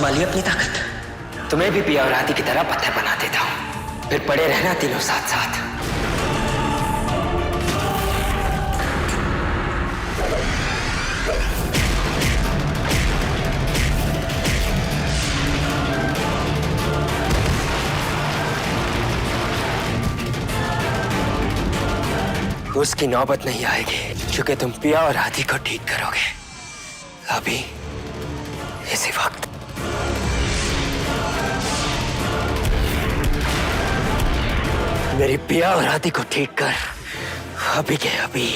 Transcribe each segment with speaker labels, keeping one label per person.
Speaker 1: आजमा ली अपनी ताकत। तुम्हें भी पिया और राधी की तरह पत्थर बना देता हूं, फिर पड़े रहना तीनों साथ साथ। उसकी नौबत नहीं आएगी क्योंकि तुम पिया और राधी को ठीक करोगे अभी, इसी वक्त। मेरी पिया और राधी को ठीक कर अभी के अभी।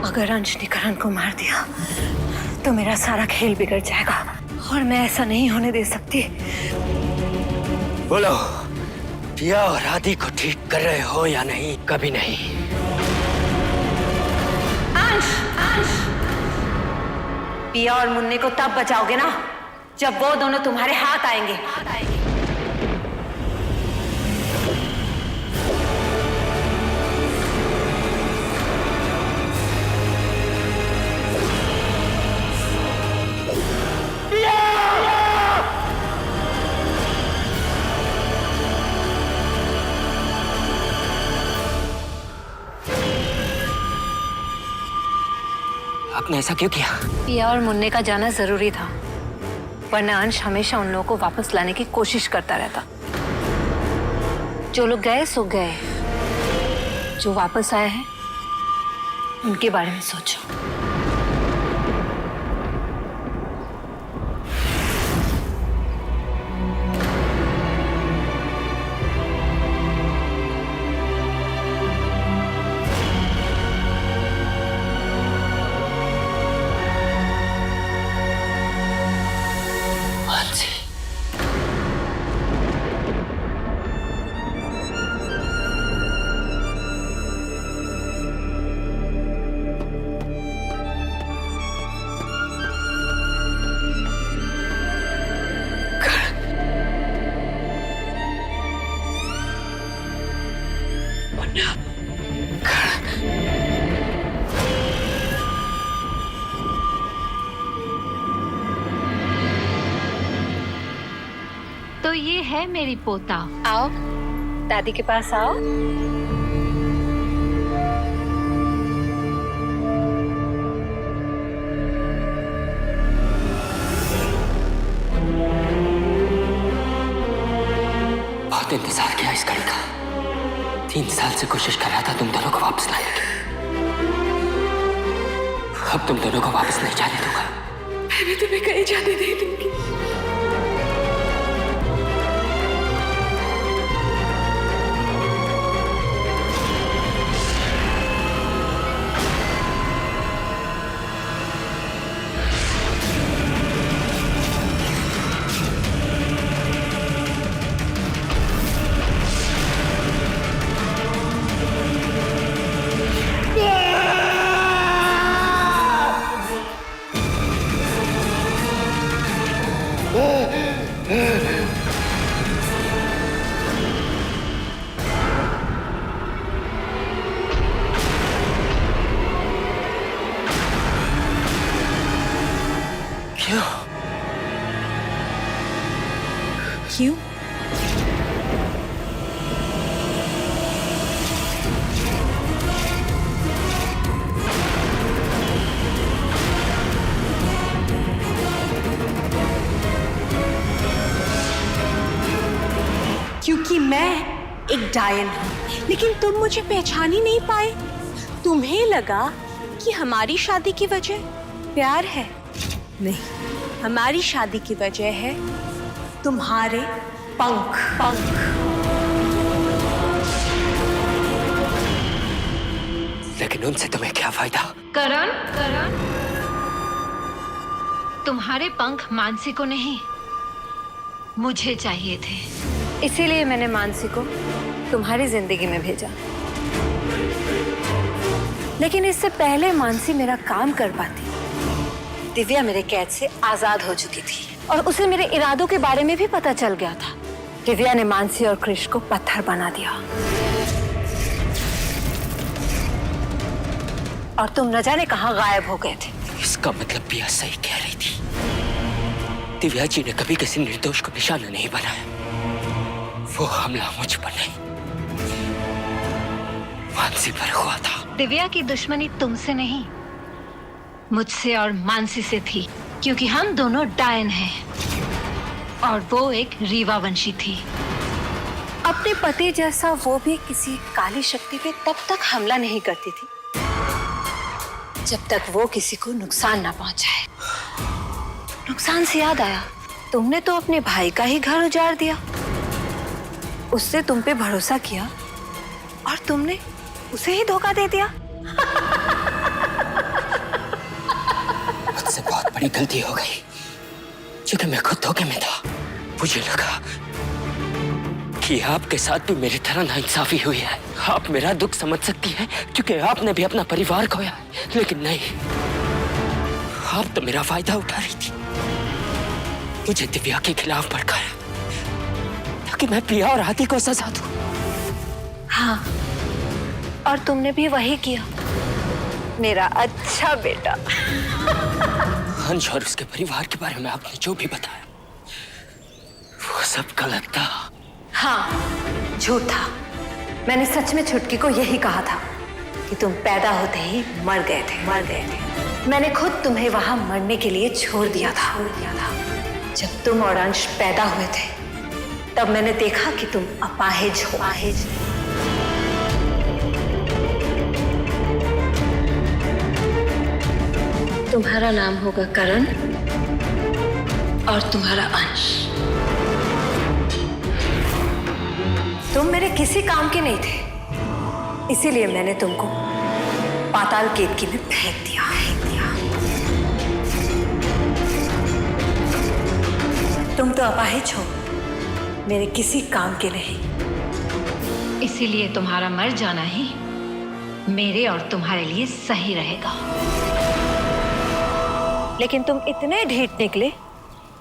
Speaker 2: अगर अंश ने करण को मार दिया तो मेरा सारा खेल बिगड़ जाएगा और मैं ऐसा नहीं होने दे सकती।
Speaker 1: बोलो, पिया और राधी को ठीक कर रहे हो या नहीं? कभी नहीं।
Speaker 2: अंश, अंश, पिया और मुन्ने को तब बचाओगे ना जब वो दोनों तुम्हारे हाथ आएंगे।
Speaker 1: आपने ऐसा क्यों किया?
Speaker 2: पिया और मुन्ने का जाना जरूरी था, वरना अंश हमेशा उन लोगों को वापस लाने की कोशिश करता रहता। जो लोग गए सो गए, जो वापस आए हैं उनके बारे में सोचो।
Speaker 3: तो ये है मेरी पोता।
Speaker 2: आओ, दादी के पास आओ।
Speaker 1: बहुत इंतजार किया इस घड़ी का। 3 साल से कोशिश कर रहा था तुम दोनों को वापस लाने की। अब तुम दोनों को वापस नहीं जाने दूंगा।
Speaker 2: मैं तुम्हें कहीं जाने नहीं दूंगी।
Speaker 1: क्यों?
Speaker 4: क्यों? क्योंकि मैं एक डायन हूं, लेकिन तुम मुझे पहचान ही नहीं पाए। तुम्हें लगा कि हमारी शादी की वजह प्यार है। नहीं, हमारी शादी की वजह है तुम्हारे पंख।
Speaker 1: लेकिन उनसे तुम्हें क्या फायदा?
Speaker 3: करण, तुम्हारे पंख मानसी को नहीं, मुझे चाहिए थे।
Speaker 2: इसीलिए मैंने मानसी को तुम्हारी जिंदगी में भेजा। लेकिन इससे पहले मानसी मेरा काम कर पाती, दिव्या मेरे कैद से आजाद हो चुकी थी और उसे मेरे इरादों के बारे में भी पता चल गया था। दिव्या ने मानसी और कृष को पत्थर बना दिया और तुम न जाने कहां गायब हो गए थे।
Speaker 1: इसका मतलब पिया सही कह रही थी। दिव्या जी ने कभी किसी निर्दोष को निशाना नहीं बनाया। वो हमला मुझ पर नहीं, मानसी पर हुआ था।
Speaker 3: दिव्या की दुश्मनी तुमसे नहीं, मुझसे और मानसी से थी, क्योंकि हम दोनों डायन हैं और वो एक रीवा वंशी थी।
Speaker 2: अपने पति जैसा वो भी किसी काली शक्ति पे तब तक हमला नहीं करती थी जब तक वो किसी को नुकसान ना पहुंचाए। नुकसान से याद आया, तुमने तो अपने भाई का ही घर उजाड़ दिया। उससे तुम पे भरोसा किया और तुमने उसे ही धोखा दे दिया।
Speaker 1: मुझसे बहुत बड़ी गलती हो गई, क्योंकि मैं खुद धोखे में था। मुझे लगा कि आपके साथ भी मेरी तरह नाइंसाफी हुई है। आप मेरा दुख समझ सकती हैं, क्योंकि आपने भी अपना परिवार खोया है। लेकिन नहीं, आप तो मेरा फायदा उठा रही थी। मुझे दिव्या के खिलाफ भड़काया ताकि मैं पिया और आदि को सजा दूं।
Speaker 2: हाँ, और तुमने भी वही किया, मेरा अच्छा बेटा।
Speaker 1: हंस और उसके परिवार के बारे में आपने जो भी बताया, वो सब गलत था।
Speaker 2: हाँ, झूठ था। मैंने सच में छुटकी को यही कहा था कि तुम पैदा होते ही मर गए थे। मैंने खुद तुम्हें वहां मरने के लिए छोड़ दिया था। जब तुम और अंश पैदा हुए थे, तब मैंने देखा कि तुम अपाहिज हो। तुम्हारा नाम होगा करण और तुम्हारा अंश। तुम मेरे किसी काम के नहीं थे, इसीलिए मैंने तुमको पाताल केतकी में फेंक दिया। तुम तो अपाहिज हो, मेरे किसी काम के नहीं।
Speaker 3: इसीलिए तुम्हारा मर जाना ही मेरे और तुम्हारे लिए सही रहेगा।
Speaker 2: लेकिन तुम इतने ढीठ निकले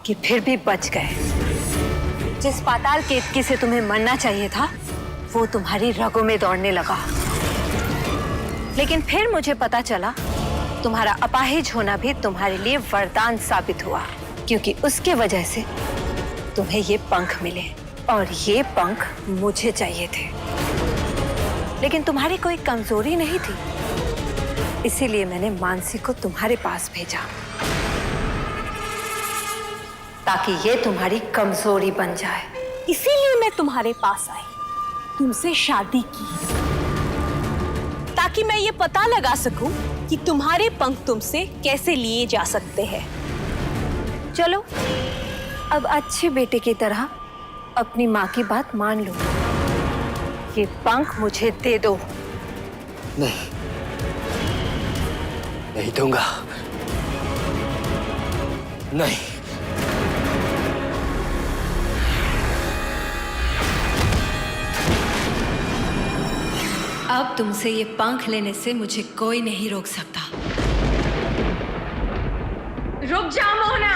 Speaker 2: कि फिर भी बच गए। जिस पाताल केतकी से तुम्हें मरना चाहिए था, वो तुम्हारी रगों में दौड़ने लगा। लेकिन फिर मुझे पता चला, तुम्हारा अपाहिज होना भी तुम्हारे लिए वरदान साबित हुआ, क्योंकि उसके वजह से तुम्हें ये पंख मिले और ये पंख मुझे चाहिए थे। लेकिन तुम्हारी कोई कमजोरी नहीं थी, इसीलिए मैंने मानसी को तुम्हारे पास भेजा ताकि ये तुम्हारी कमजोरी बन जाए।
Speaker 4: इसीलिए मैं तुम्हारे पास आई, तुमसे शादी की, ताकि मैं ये पता लगा सकूं कि तुम्हारे पंख तुमसे कैसे लिए जा सकते हैं।
Speaker 2: चलो, अब अच्छे बेटे की तरह अपनी माँ की बात मान लो। ये पंख मुझे दे दो।
Speaker 1: नहीं, नहीं दूंगा। नहीं।
Speaker 2: अब तुमसे ये पंख लेने से मुझे कोई नहीं रोक सकता।
Speaker 3: रुक जाओ मोहना।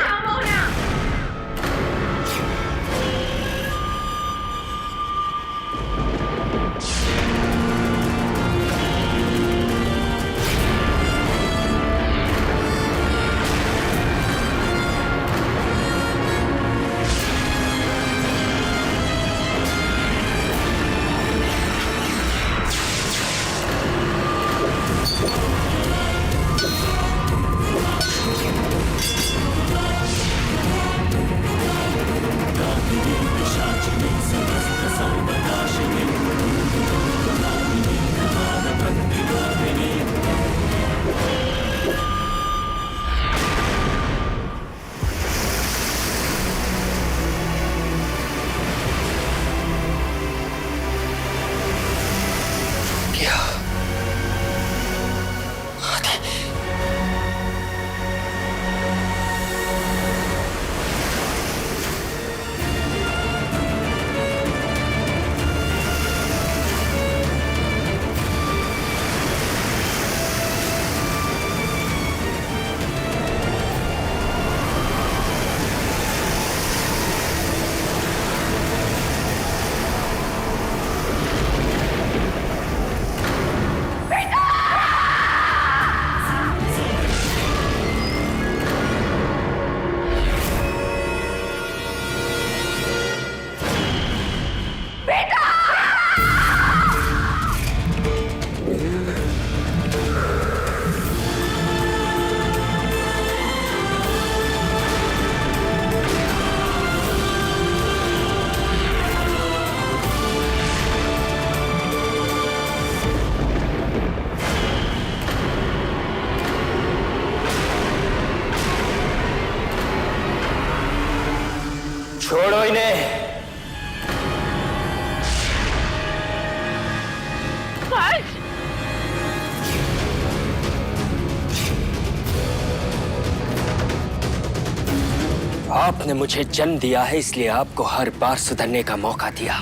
Speaker 1: आपने मुझे जन्म दिया है, इसलिए आपको हर बार सुधरने का मौका दिया,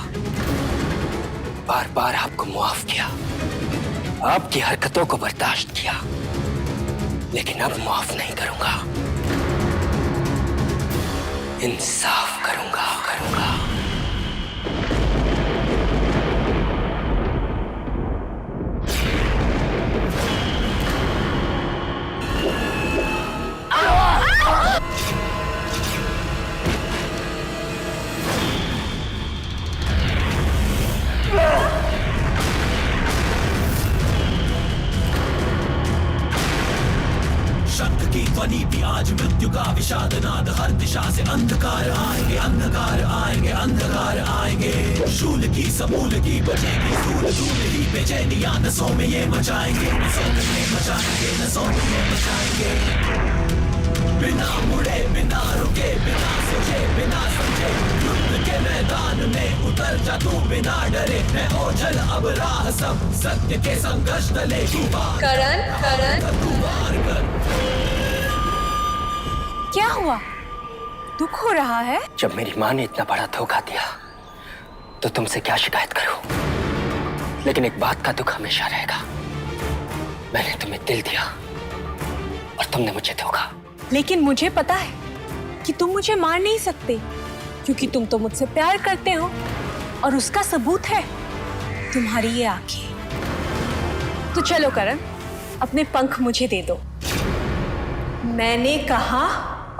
Speaker 1: बार बार आपको माफ किया, आपकी हरकतों को बर्दाश्त किया, लेकिन अब माफ नहीं करूंगा, इंसाफ करूंगा।
Speaker 5: शंख की ध्वनि भी आज मृत्यु का विषाद नाद, हर दिशा से अंधकार आएंगे, अंधकार आएंगे, अंधकार आएंगे। शूल की समूल की बचेगी धूल, धूल ही बेचैनियां नसों में ये मचाएंगे, नसों में ये मचाएंगे, नसों में ये मचाएंगे। बिना मुड़े, बिना रुके, बिना सोचे, बिना समझे, युद्ध के मैदान में उतर जा तू बिना डरे। है ओझल अब राह सब सत्य के संघर्ष तले,
Speaker 4: करण
Speaker 5: तू वार कर।
Speaker 4: क्या हुआ? दुख हो रहा है?
Speaker 1: जब मेरी माँ ने इतना बड़ा धोखा दिया तो तुमसे क्या शिकायत करूं, लेकिन एक बात का दुख हमेशा रहेगा, मैंने तुम्हें दिल दिया और तुमने मुझे धोखा।
Speaker 4: लेकिन मुझे पता है कि तुम मुझे मार नहीं सकते, क्योंकि तुम तो मुझसे प्यार करते हो, और उसका सबूत है तुम्हारी ये आंखें। तो चलो करण, अपने पंख मुझे दे दो। मैंने कहा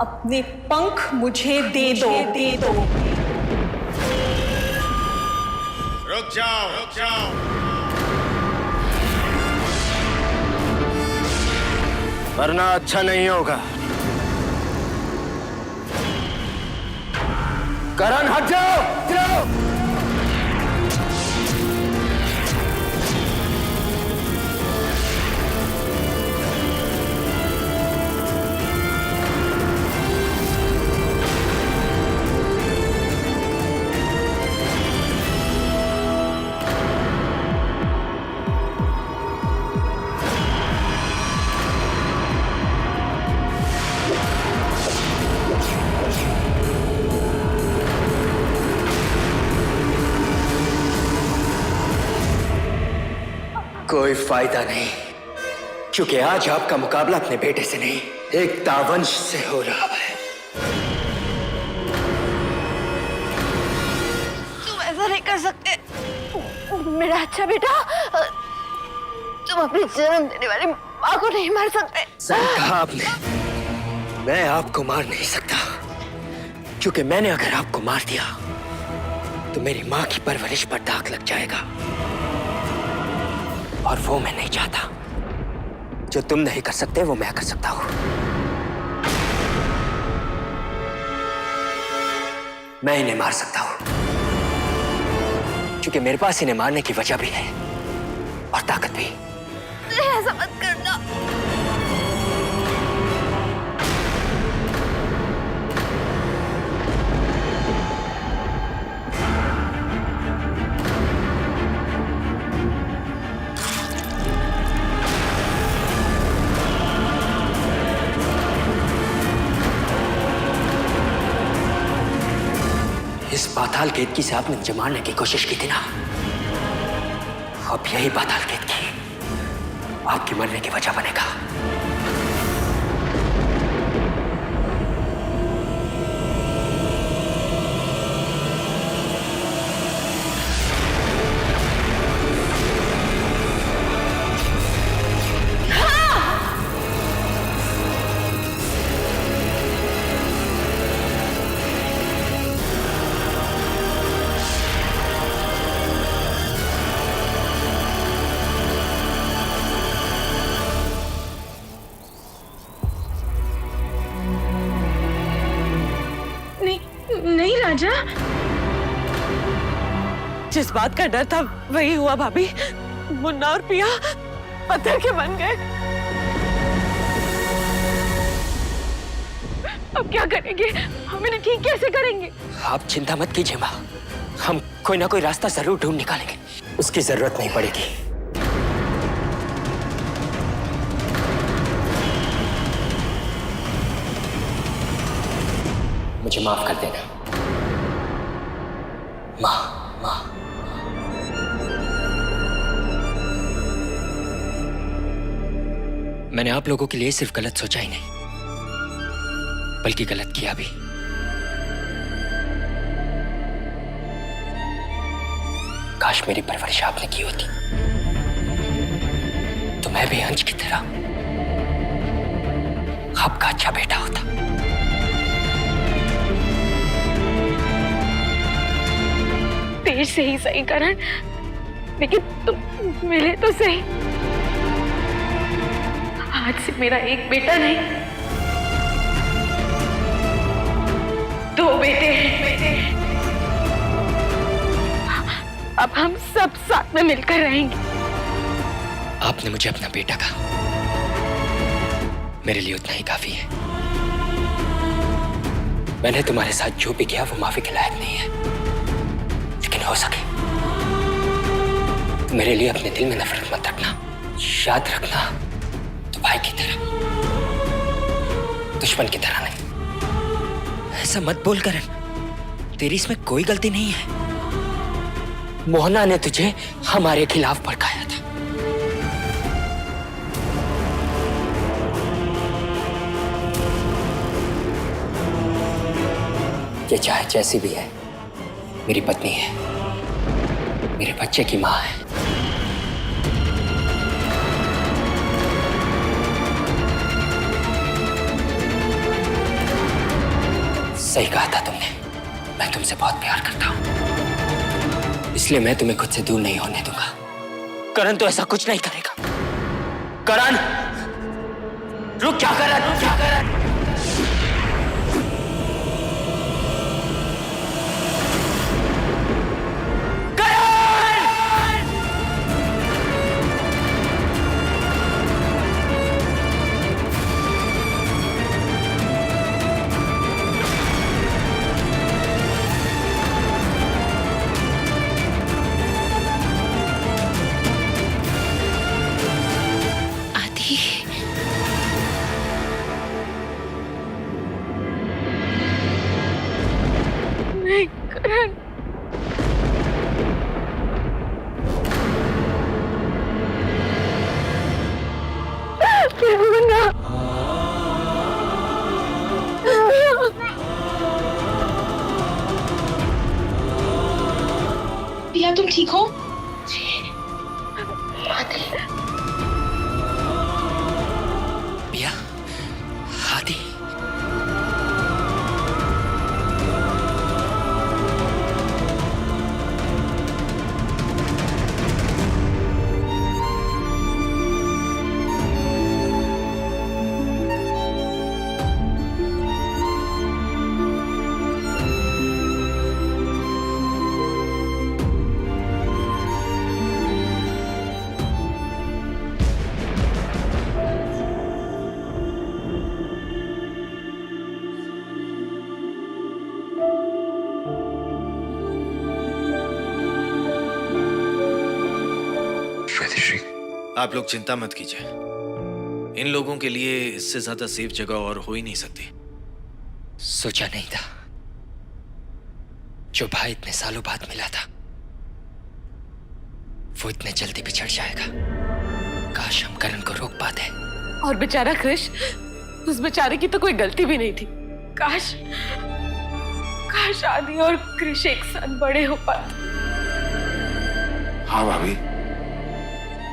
Speaker 4: अपने पंख मुझे दे दो।
Speaker 6: रुक जाओ।
Speaker 1: वरना अच्छा नहीं होगा। करण हट जाओ। कोई फायदा नहीं, क्योंकि आज आपका मुकाबला अपने बेटे से नहीं, एक दावंश से हो रहा है।
Speaker 2: तुम ऐसा नहीं कर सकते मेरा अच्छा बेटा। तुम अपनी जन्म देने वाली माँ को नहीं मार सकते।
Speaker 1: सही कहा आपने, मैं आपको मार नहीं सकता, क्योंकि मैंने अगर आपको मार दिया तो मेरी माँ की परवरिश पर दाग लग जाएगा, और वो मैं नहीं चाहता। जो तुम नहीं कर सकते वो मैं कर सकता हूं। मैं इन्हें मार सकता हूं, क्योंकि मेरे पास इन्हें मारने की वजह भी है और ताकत भी।
Speaker 2: ऐसा मत करना।
Speaker 1: इस पाताल केतकी से आपने मुझे मारने की कोशिश की थी ना, अब यही पाताल केतकी आपके मरने की वजह बनेगा।
Speaker 4: नहीं राजा, जिस बात का डर था वही हुआ भाभी। मुन्ना और पिया पत्थर के बन गए। अब क्या करेंगे? हम इन्हें ठीक कैसे करेंगे?
Speaker 1: आप चिंता मत कीजिए माँ, हम कोई ना कोई रास्ता जरूर ढूंढ निकालेंगे, उसकी जरूरत नहीं पड़ेगी। मुझे माफ कर देना। माँ, माँ। मैंने आप लोगों के लिए सिर्फ गलत सोचा ही नहीं, बल्कि गलत किया भी। काश मेरी परवरिश आपने की होती तो मैं भी अंश की तरह आपका अच्छा बेटा होता।
Speaker 4: देर से ही सही करण, लेकिन तुम मिले तो सही। आज से मेरा एक बेटा नहीं, दो बेटे हैं। अब हम सब साथ में मिलकर रहेंगे।
Speaker 1: आपने मुझे अपना बेटा कहा, मेरे लिए उतना ही काफी है। मैंने तुम्हारे साथ जो भी किया वो माफी के लायक नहीं है, लेकिन हो सके तो मेरे लिए अपने दिल में नफरत मत रखना। याद रखना, तो भाई की तरह, दुश्मन की तरह नहीं। ऐसा मत बोल करण, तेरी इसमें कोई गलती नहीं है। मोहना ने तुझे हमारे खिलाफ भड़काया था। ये चाहे जैसी भी है, मेरी पत्नी है, मेरे बच्चे की माँ है। सही कहा था तुमने, मैं तुमसे बहुत प्यार करता हूं, इसलिए मैं तुम्हें खुद से दूर नहीं होने दूंगा। करण तो ऐसा कुछ नहीं करेगा। करण, रुक जा करण, रुक जा करण।
Speaker 4: पिया, तुम ठीक हो?
Speaker 1: पिया, हाथी।
Speaker 6: आप लोग चिंता मत कीजिए, इन लोगों के लिए इससे ज्यादा सेफ जगह और हो ही नहीं सकती।
Speaker 1: सोचा नहीं था जो भाई इतने सालों बाद मिला था वो इतने जल्दी बिछड़ जाएगा। काश हम करण को रोक पाते।
Speaker 4: और बेचारा कृष, उस बेचारे की तो कोई गलती भी नहीं थी। काश काश आदि और कृष एक साथ बड़े हो पाते।
Speaker 7: हाँ भाभी,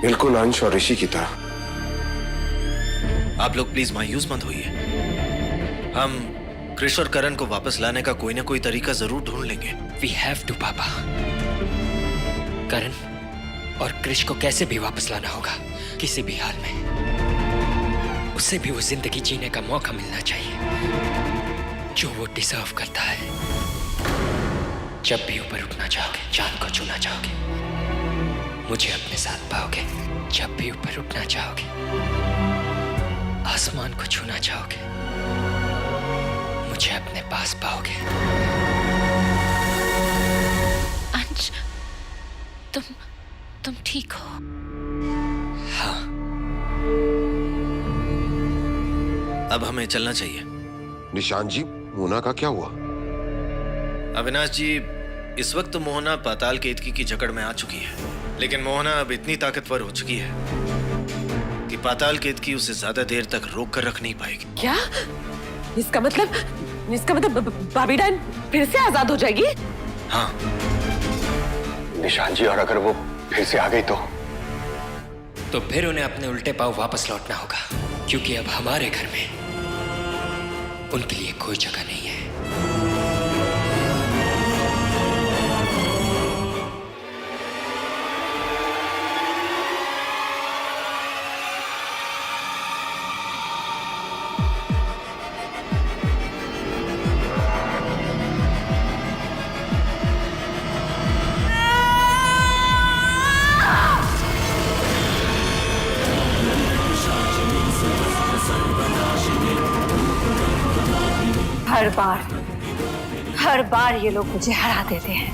Speaker 7: बिल्कुल अंश और ऋषि की तरह।
Speaker 6: आप लोग प्लीज मायूस मत होइए, हम कृष और करण को वापस लाने का कोई ना कोई तरीका जरूर ढूंढ लेंगे।
Speaker 1: वी हैव टू पापा। करण और कृष को कैसे भी वापस लाना होगा, किसी भी हाल में। उसे भी वो जिंदगी जीने का मौका मिलना चाहिए जो वो डिजर्व करता है। जब भी ऊपर उठना चाहोगे, चांद को छूना चाहोगे, मुझे अपने साथ पाओगे। जब भी ऊपर उठना चाहोगे, आसमान को छूना चाहोगे, मुझे अपने पास पाओगे।
Speaker 3: अंश, तुम ठीक हो?
Speaker 1: हाँ।
Speaker 6: अब हमें चलना चाहिए।
Speaker 7: निशांत जी, मोना का क्या हुआ?
Speaker 6: अविनाश जी, इस वक्त तो मोहना पाताल केतकी की जकड़ में आ चुकी है, लेकिन मोहना अब इतनी ताकतवर हो चुकी है कि पाताल केतकी उसे ज्यादा देर तक रोक कर रख नहीं पाएगी।
Speaker 8: क्या? इसका मतलब भाभी डायन फिर से आजाद हो जाएगी?
Speaker 6: हाँ।
Speaker 7: निशान जी, और अगर वो फिर से आ गई तो
Speaker 1: फिर उन्हें अपने उल्टे पांव वापस लौटना होगा, क्योंकि अब हमारे घर में उनके लिए कोई जगह नहीं है।
Speaker 2: हर बार ये लोग मुझे हरा देते हैं।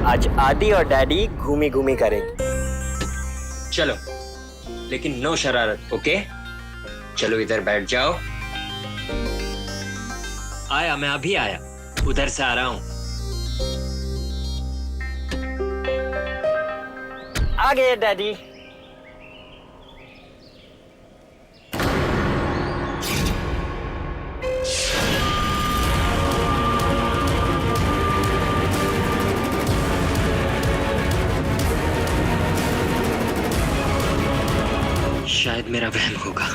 Speaker 1: आज आदि और डैडी घूमी घूमी करेंगे। चलो, लेकिन नो शरारत, ओके? चलो इधर बैठ जाओ। आया, मैं अभी आया, उधर से आ रहा हूं। आ गए डैडी। शायद मेरा वहम होगा।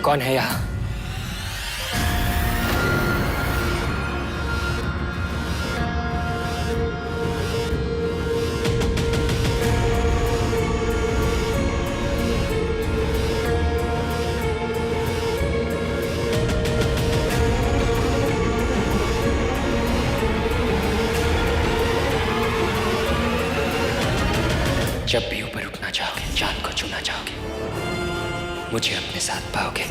Speaker 1: कौन है यहाँ? जब भी ऊपर उठना चाहोगे, चांद को छूना चाहोगे, मुझे अपने साथ पाओगे।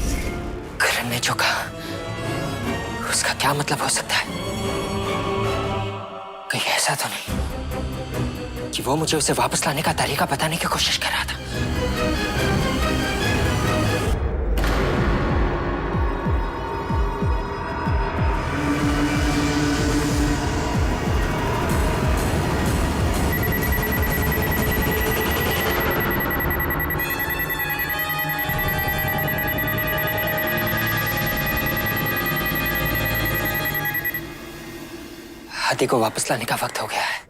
Speaker 1: करण ने जो कहा, उसका क्या मतलब हो सकता है? कहीं ऐसा तो नहीं कि वो मुझे उसे वापस लाने का तरीका बताने की कोशिश कर रहा था? हाथी को वापस लाने का वक्त हो गया है।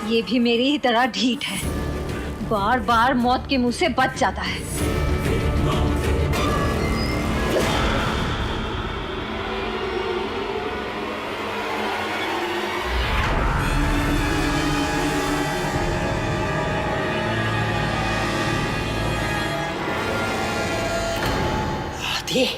Speaker 3: ये भी मेरी ही तरह ढीठ है, बार बार मौत के मुंह से बच जाता है।
Speaker 1: हाथी,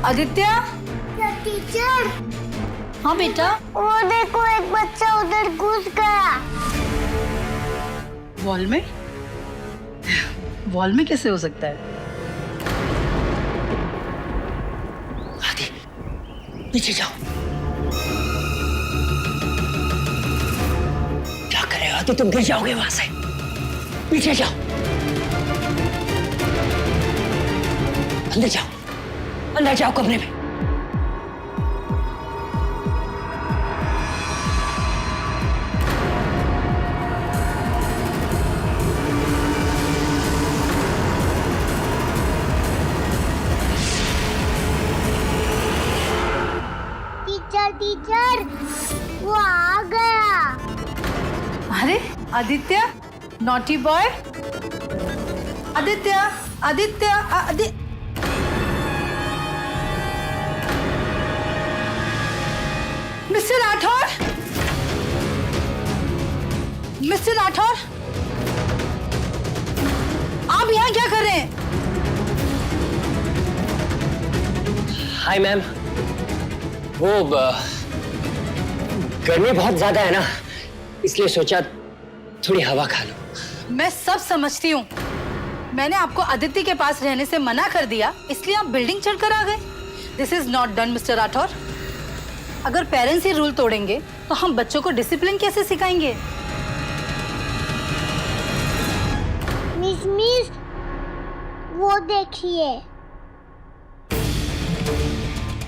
Speaker 3: आदित्य।
Speaker 9: टीचर।
Speaker 3: हाँ बेटा।
Speaker 9: वो देखो, एक बच्चा उधर घुस गया।
Speaker 10: वॉल में? वॉल में कैसे हो सकता है?
Speaker 1: हाथी, पीछे जाओ। क्या कर रहे हो आदि? तुम गिर जाओगे वहां से। पीछे जाओ, अंदर जाओ, अंदर जाओ कमरे में।
Speaker 9: टीचर टीचर, वो आ गया।
Speaker 3: अरे Aditya, naughty boy. Aditya, Aditya, mister Rathore, mister Rathore, आप यहाँ क्या कर रहे हैं?
Speaker 1: हाय मैम, वो गर्मी बहुत ज्यादा है ना, इसलिए सोचा थोड़ी हवा खा लो।
Speaker 3: मैं सब समझती हूँ। मैंने आपको आदित्य के पास रहने से मना कर दिया, इसलिए आप बिल्डिंग चढ़कर आ गए। This is not done mister Rathore. अगर पेरेंट्स ही रूल तोड़ेंगे तो हम बच्चों को डिसिप्लिन कैसे सिखाएंगे?
Speaker 9: मिस, वो देखिए।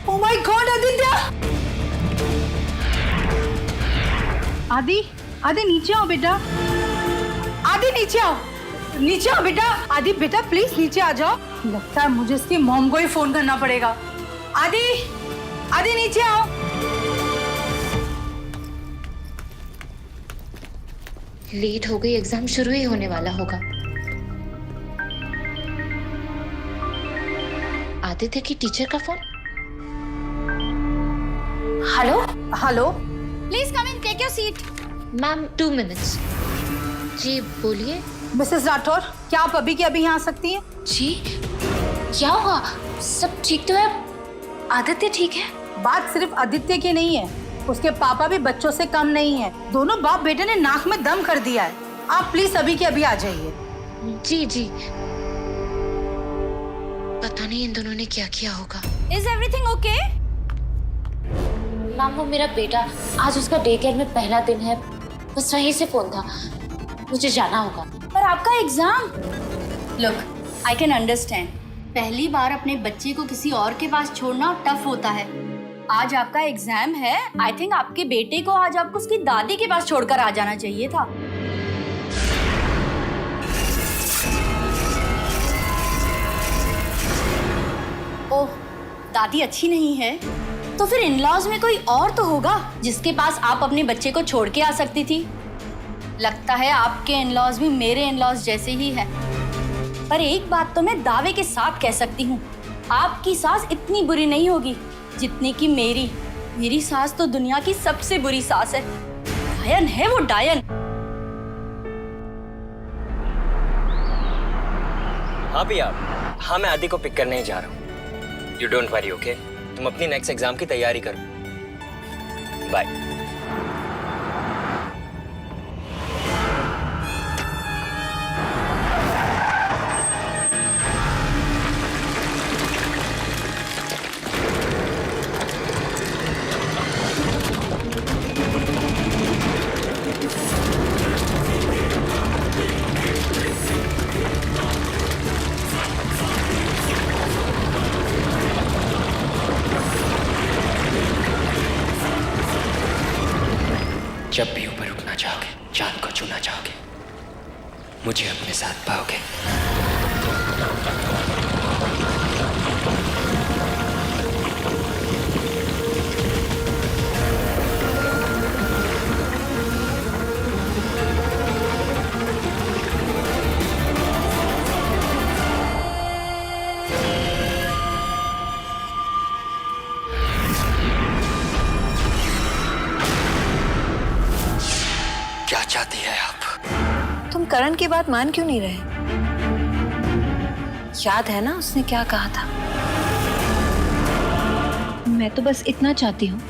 Speaker 3: Oh my God Aditya! आदि, आदि नीचे आओ बेटा। आदि नीचे आओ, नीचे आओ बेटा। आदि बेटा प्लीज नीचे आ जाओ। लगता है मुझे इसकी मॉम को ही फोन करना पड़ेगा। आदि, आदि नीचे आओ।
Speaker 10: लेट हो गई, एग्जाम शुरू ही होने वाला होगा। आदित्य की टीचर का phone. Hello
Speaker 3: hello,
Speaker 10: please come in, take your seat. Ma'am 2 minutes. जी बोलिए।
Speaker 3: मिसेस राठौर, क्या आप अभी के अभी यहाँ आ सकती हैं?
Speaker 10: जी क्या हुआ? सब ठीक तो है? आदित्य ठीक है?
Speaker 3: बात सिर्फ आदित्य की नहीं है, उसके पापा भी बच्चों से कम नहीं है। दोनों बाप बेटे ने नाक में दम कर दिया है। आप प्लीज अभी के अभी आ जाइए।
Speaker 10: जी जी। पता नहीं इन दोनों ने क्या किया होगा।
Speaker 3: Is everything okay?
Speaker 10: मैम वो मेरा बेटा, आज उसका डे केयर में पहला दिन है, बस वहीं से फोन था। मुझे जाना होगा।
Speaker 11: पर आपका exam. Look, I can understand. पहली बार अपने बच्चे को किसी और के पास छोड़ना टफ होता है। आज आपका एग्जाम है। आई थिंक आपके बेटे को आज आपको उसकी दादी के पास छोड़कर आ जाना चाहिए था। ओह, दादी अच्छी नहीं है तो फिर इन-लॉज में कोई और तो होगा जिसके पास आप अपने बच्चे को छोड़ के आ सकती थी। लगता है आपके इन-लॉज भी मेरे इन-लॉज जैसे ही हैं। पर एक बात तो मैं दावे के साथ कह सकती हूँ, आपकी सास इतनी बुरी नहीं होगी जितनी कि मेरी सास तो दुनिया की सबसे बुरी सास है। डायन है वो, डायन।
Speaker 1: हाँ भैया, हाँ मैं आदि को पिक करने ही जा रहा हूँ। You don't worry, okay? तुम अपनी नेक्स्ट एग्जाम की तैयारी करो। बाय। जब भी ऊपर उठना चाहोगे, चांद को छूना चाहोगे, मुझे अपने साथ पाओगे। क्या चाहती है आप?
Speaker 2: तुम करण की बात मान क्यों नहीं रहे? याद है ना उसने क्या कहा था?
Speaker 3: मैं तो बस इतना चाहती हूँ,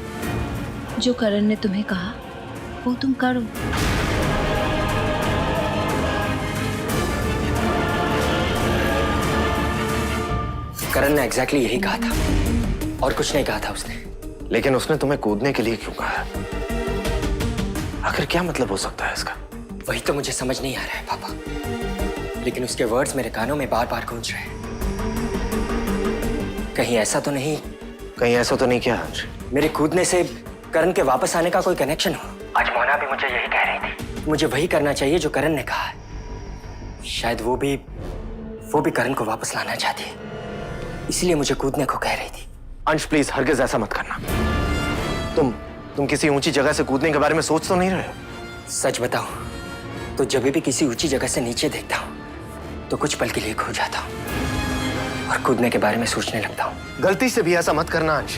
Speaker 3: जो करण ने तुम्हें कहा वो तुम करो।
Speaker 1: करण ने एग्जैक्टली यही कहा था और कुछ नहीं कहा था उसने।
Speaker 6: लेकिन उसने तुम्हें कूदने के लिए क्यों कहा? आखिर क्या मतलब हो सकता है इसका?
Speaker 1: वही तो मुझे समझ नहीं आ रहा है पापा, लेकिन उसके वर्ड्स मेरे कानों में बार बार गूंज रहे हैं। कहीं ऐसा तो नहीं?
Speaker 6: कहीं ऐसा तो नहीं क्या अंश?
Speaker 1: मेरे कूदने से करण के वापस आने का कोई कनेक्शन हो। आज मोना भी मुझे यही कह रही थी, मुझे वही करना चाहिए जो करण ने कहा है। शायद वो भी करण को वापस लाना चाहती है, इसलिए मुझे कूदने को कह रही थी।
Speaker 6: अंश प्लीज हरगिज ऐसा मत करना। तुम किसी ऊंची जगह से कूदने के बारे में सोच तो नहीं रहे हो?
Speaker 1: सच बताऊं तो जब भी किसी ऊंची जगह से नीचे देखता हूं तो कुछ पल के लिए खो जाता हूं और कूदने के बारे में सोचने लगता हूं।
Speaker 6: गलती से भी ऐसा मत करना अंश।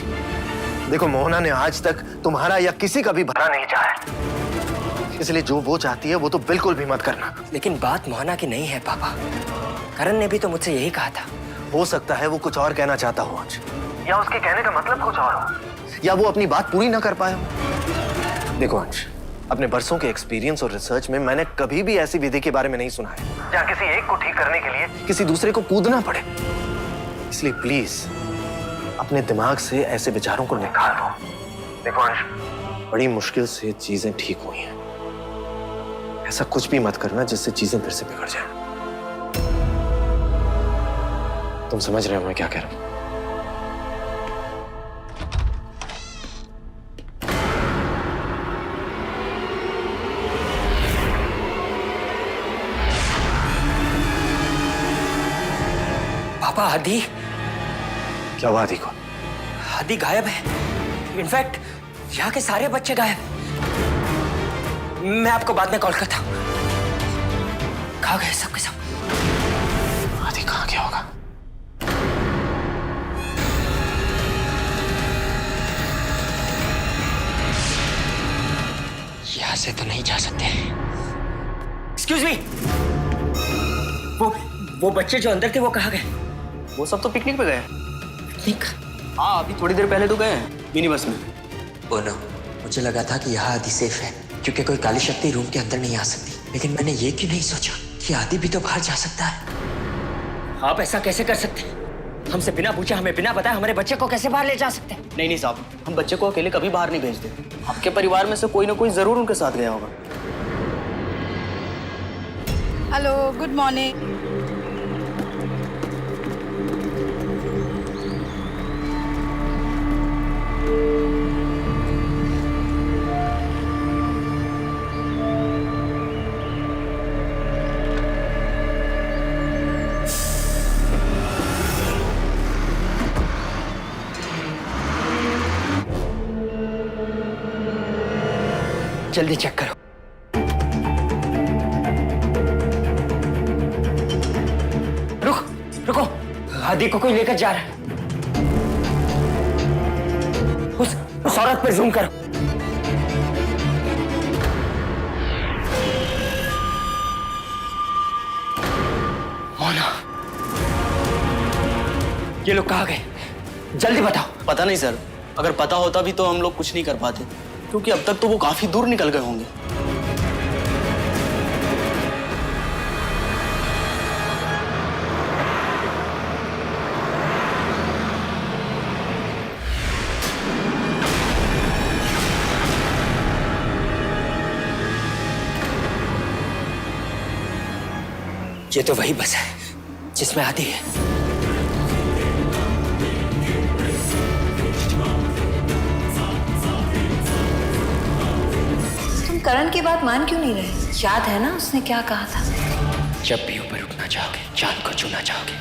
Speaker 6: देखो मोहना ने आज तक तुम्हारा या किसी का भी भला नहीं चाहा, इसलिए जो वो चाहती है वो तो बिल्कुल भी मत करना।
Speaker 1: लेकिन बात मोहना की नहीं है पापा, करण ने भी तो मुझसे यही कहा था।
Speaker 6: हो सकता है वो कुछ और कहना चाहता हो अंश, या उसके कहने का मतलब कुछ और हो, या वो अपनी बात पूरी ना कर पाए हो। देखो अंश, अपने बरसों के एक्सपीरियंस और रिसर्च में मैंने कभी भी ऐसी विधि के बारे में नहीं सुना है जहाँ किसी एक को ठीक करने के लिए किसी दूसरे को कूदना पड़े। इसलिए प्लीज अपने दिमाग से ऐसे विचारों को निकाल दो। देखो अंश, बड़ी मुश्किल से चीजें ठीक हुई हैं। ऐसा कुछ भी मत करना जिससे चीजें फिर से बिगड़ जाएं। तुम समझ रहे हो मैं क्या कह रहा हूं?
Speaker 1: पापा आदि।
Speaker 6: क्या हुआ आदि को?
Speaker 1: आदि गायब है। इनफैक्ट यहाँ के सारे बच्चे गायब। मैं आपको बाद में कॉल करता हूँ। कहाँ गए सब के सब?
Speaker 6: आदि कहाँ गया होगा?
Speaker 1: यहाँ से तो नहीं जा सकते। एक्सक्यूज मी, वो बच्चे जो अंदर थे वो कहाँ गए?
Speaker 12: वो सब तो पिकनिक पे गए।
Speaker 1: पिकनिक?
Speaker 12: हाँ, अभी थोड़ी देर पहले तो गए हैं मिनी बस में।
Speaker 1: ओ नो, मुझे लगा था कि यहाँ आदि सेफ है क्योंकि कोई काली शक्ति रूम के अंदर नहीं आ सकती। लेकिन मैंने ये क्यों नहीं सोचा कि आदि भी तो बाहर जा सकता है। आप ऐसा कैसे कर सकते हैं? हमसे बिना पूछे, हमें बिना बताए हमारे बच्चे को कैसे बाहर ले जा सकते हैं?
Speaker 12: नहीं साहब, हम बच्चे को अकेले कभी बाहर नहीं भेजते। आपके परिवार में से कोई ना कोई जरूर उनके साथ गया होगा।
Speaker 3: Hello, good morning.
Speaker 1: जल्दी चेक करो। रुको, आदि को कोई लेकर जा रहा है। उस औरत पे जूम करो। मोना, ये लोग कहाँ गए? जल्दी बताओ।
Speaker 12: पता नहीं सर, अगर पता होता भी तो हम लोग कुछ नहीं कर पाते, क्योंकि अब तक तो वो काफी दूर निकल गए होंगे।
Speaker 1: ये तो वही बस है जिसमें आदि है।
Speaker 2: तुम करण की बात मान क्यों नहीं रहे? याद है ना उसने क्या कहा था?
Speaker 1: जब भी ऊपर उठना चाहोगे, चांद को छूना चाहोगे,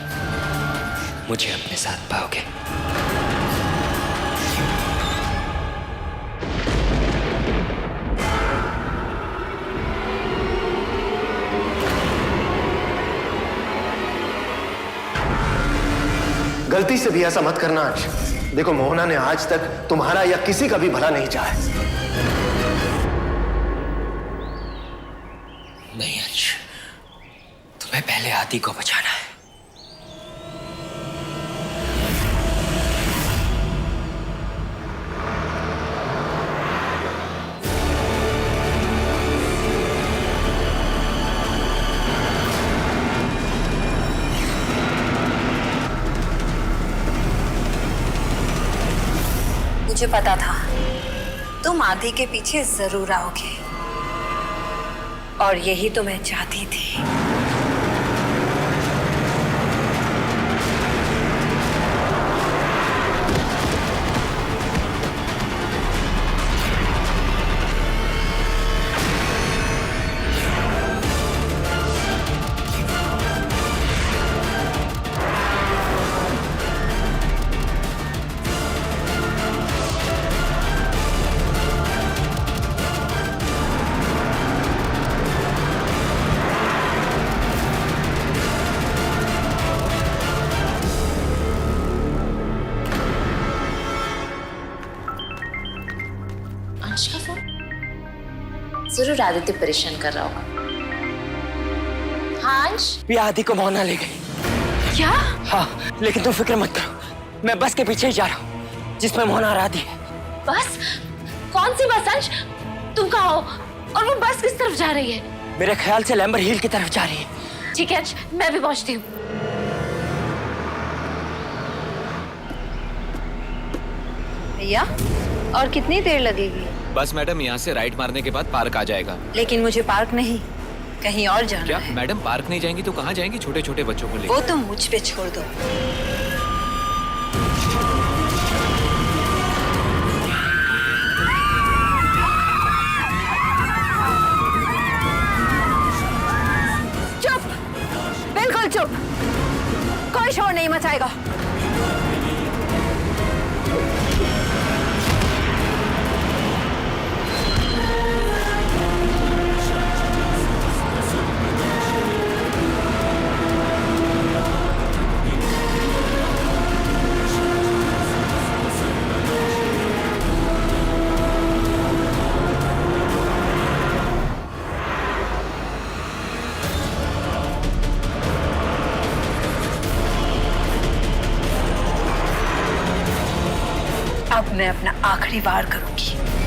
Speaker 1: मुझे अपने साथ पाओगे।
Speaker 6: गलती से भी ऐसा मत करना अंश। देखो मोहना ने आज तक तुम्हारा या किसी का भी भला नहीं चाहा।
Speaker 1: नहीं अंश, तुम्हें पहले आदि को बचाना है।
Speaker 2: मुझे पता था तुम आदि के पीछे जरूर आओगे और यही तो मैं चाहती थी।
Speaker 10: अंश का फोन? जरूर आदित्य परेशान कर रहा होगा। हाँ अंश?
Speaker 1: ये आदि को मोहना ले गई।
Speaker 10: क्या?
Speaker 1: हाँ, लेकिन तुम फिक्र मत करो, मैं बस के पीछे ही जा रहा हूँ जिसमें मोहना और आदि है।
Speaker 10: बस? कौन सी बस अंश? तुम कहाँ हो? और वो बस किस तरफ जा रही है?
Speaker 1: मेरे ख्याल से लैम्बर हिल की तरफ जा रही है।
Speaker 10: ठीक है अंश, मैं भी पहुंचती हूँ।
Speaker 2: भैया, और कितनी देर लगेगी?
Speaker 13: बस मैडम, यहाँ से राइट मारने के बाद पार्क आ जाएगा।
Speaker 2: लेकिन मुझे पार्क नहीं, कहीं और जाना
Speaker 13: क्या
Speaker 2: है।
Speaker 13: मैडम, पार्क नहीं जाएंगी तो कहाँ जाएंगी छोटे छोटे बच्चों को लेकर?
Speaker 2: वो तुम मुझ पे छोड़ दो। चुप, बिल्कुल चुप, कोई शोर नहीं मचाएगा। अब मैं अपना आखिरी वार करूंगी।